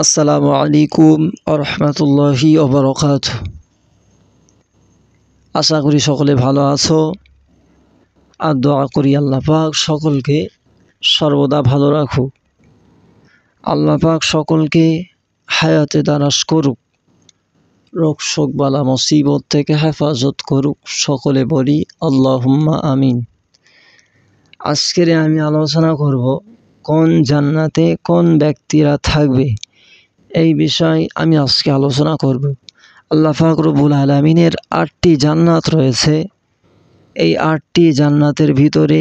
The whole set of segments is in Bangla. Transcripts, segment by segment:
আসসালামু আলাইকুম আরহামতুল্লাহি ওবারাকাতুহু। আশা করি সকলে ভালো আছো আর দোয়া করি আল্লাহ পাক সকলকে সর্বদা ভালো রাখুক। আল্লাহ পাক সকলকে হায়াতে দারাজ করুক, রোগ শোক বালা মুসিবত থেকে হেফাজত করুক। সকলে বলি আল্লাহুম্মা আমিন। আজকের আমি আলোচনা করব কোন জান্নাতে কোন ব্যক্তিরা থাকবে, এই বিষয় আমি আজকে আলোচনা করব। আল্লাহ পাক রব্বুল আলামিনের 8টি জান্নাত রয়েছে। এই 8টি জান্নাতের ভিতরে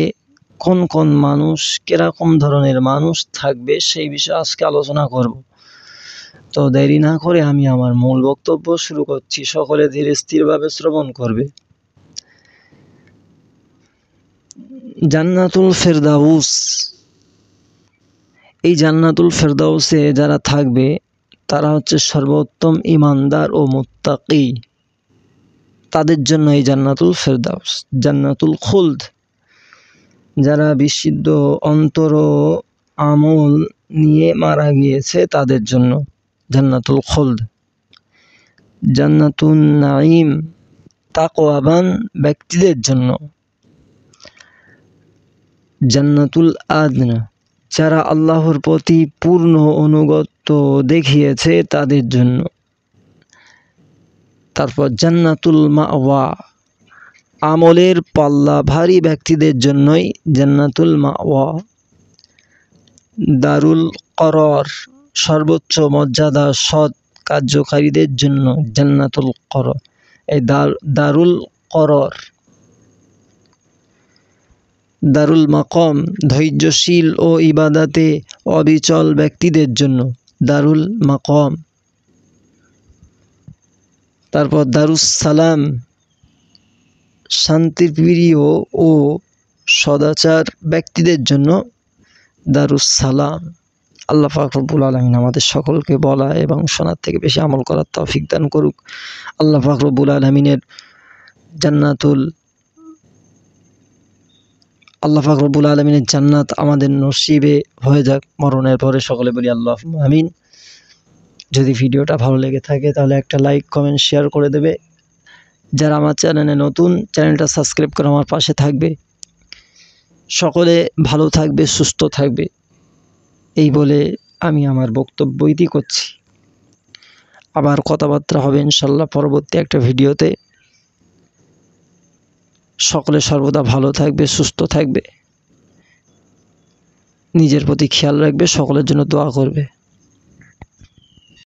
কোন কোন মানুষ, কিরকম ধরনের মানুষ থাকবে, সেই বিষয়ে আজকে আলোচনা করব। তো দেরি না করে আমি আমার মূল বক্তব্য শুরু করছি। সকলে ধীরে স্থিরভাবে শ্রবণ করবে। জান্নাতুল ফেরদাউস, এই জান্নাতুল ফেরদাউসে যারা থাকবে তারা হচ্ছে সর্বোত্তম ইমানদার ও মুত্তাকি। তাদের জন্য এই জান্নাতুল ফেরদাউস। জান্নাতুল খুলদ, যারা বিশুদ্ধ অন্তর ও আমল নিয়ে মারা গিয়েছে তাদের জন্য জান্নাতুল খুলদ। জান্নাতুন নাঈম, তাকওয়াবান ব্যক্তিদের জন্য। জান্নাতুল আদন, যারা আল্লাহর প্রতি পূর্ণ অনুগত দেখিয়েছে তাদের জন্য। তারপর জান্নাতুল মাওয়া, আমলের পাল্লা ভারী ব্যক্তিদের জন্যই জান্নাতুল মাওয়া। দারুল করার, সর্বোচ্চ মর্যাদা সৎ কার্যকারীদের জন্য জান্নাতুল করার। এই দারুল করার। দারুল মাকাম, ধৈর্যশীল ও ইবাদতে অবিচল ব্যক্তিদের জন্য দারুল মাকাম। তারপর দারুস সালাম, শান্তিপ্রিয় ও সদাচার ব্যক্তিদের জন্য দারুস সালাম। আল্লাহ পাক রব্বুল আলামিন আমাদের সকলকে বলা এবং শোনার থেকে বেশি আমল করার তৌফিক দান করুক। আল্লাহ পাক রব্বুল আলামিনের জান্নাত আমাদের নসিবে হয়ে যাক মরণের পরে। সকলে বলি আল্লাহুম্মা আমিন। যদি ভিডিওটা ভালো লেগে থাকে তাহলে একটা লাইক, কমেন্ট, শেয়ার করে দেবে। যারা আমার চ্যানেলে নতুন, চ্যানেলটা সাবস্ক্রাইব করে আমার পাশে থাকবে। সকলে ভালো থাকবে, সুস্থ থাকবে, এই বলে আমি আমার বক্তব্য ইতি করছি। আবার কথাবার্তা হবে ইনশাল্লাহ পরবর্তী একটা ভিডিওতে। সকলে সর্বদা ভালো থাকবে, সুস্থ থাকবে, নিজের প্রতি খেয়াল রাখবে, সকলের জন্য দোয়া করবে।